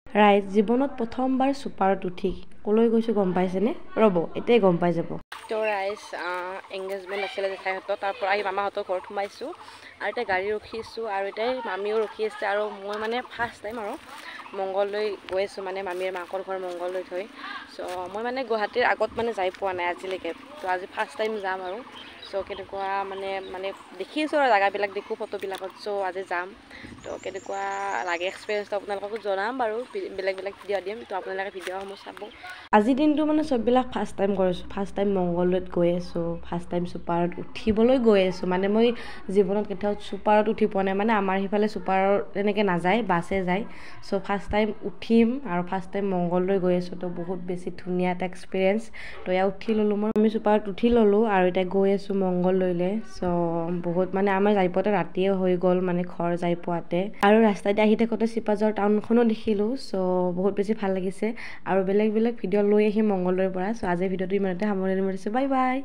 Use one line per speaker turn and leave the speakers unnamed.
ৰাইজ জীৱনত প্ৰথমবাৰ ছুপাৰত উঠি ক'লৈ গৈছোঁ গম পাইছেনে? ৰ'ব এতিয়াই গম পাই যাব। তো ৰাইজ এংগেজমেণ্ট আছিলে জেঠাইহঁতৰ, তাৰ পৰা আহি মামাহঁতৰ ঘৰত সোমাইছোঁ আৰু এতিয়া গাড়ী ৰখিছোঁ আৰু এতিয়া মামীও ৰখি আছে আৰু মই মানে ফাৰ্ষ্ট টাইম আৰু মংগলদৈ গৈ আছোঁ, মানে মামীৰ মাকৰ ঘৰ মংগলদৈত হয়। চ' মই মানে গুৱাহাটীৰ আগত মানে যাই পোৱা নাই আজিলৈকে, তো আজি ফাৰ্ষ্ট টাইম যাম আৰু চ' কেনেকুৱা মানে দেখি আছোঁ আৰু জেগাবিলাক দেখোঁ ফটোবিলাকত, চ' আজি যাম। তো কেনেকুৱা লাগে এক্সপিৰিয়েঞ্চটো আপোনালোককো জনাম বাৰু, বেলেগ ভিডিঅ' দিম, তো আপোনালোকে ভিডিঅ'সমূহ চাব। আজিৰ দিনটো মানে চববিলাক ফাৰ্ষ্ট টাইম কৰিছোঁ, ফাৰ্ষ্ট টাইম মংগলদৈত গৈ আছোঁ, ফাৰ্ষ্ট টাইম ছুপাৰত উঠিবলৈ গৈ আছোঁ। মানে মই জীৱনত কেতিয়াও ছুপাৰত উঠি পোৱা নাই, মানে আমাৰ সিফালে ছুপাৰৰ তেনেকৈ নাযায়, বাছে যায়। চ' ফাৰ্ষ্ট টাইম উঠিম আৰু ফাৰ্ষ্ট টাইম মংগলদৈ গৈ আছোঁ, তো বহুত বেছি ধুনীয়া এটা এক্সপিৰিয়েঞ্চ। তো এয়া উঠি ল'লোঁ, আমি ছুপাৰত উঠি ল'লোঁ আৰু এতিয়া গৈ আছোঁ মংগলদৈলৈ। চ' বহুত মানে আমাৰ যাই পোৱাতে ৰাতিয়ে হৈ গ'ল, মানে ঘৰ যাই পোৱাতে। আৰু ৰাস্তাতে আহি থাকোঁতে চিপাঝাৰ টাউনখনো দেখিলোঁ, চ' বহুত বেছি ভাল লাগিছে। আৰু বেলেগ ভিডিঅ' লৈ আহিম মংগলদৈৰ পৰা। চ' আজিৰ ভিডিঅ'টো ইমানতে সামৰণি মাৰিছোঁ, বাই বাই।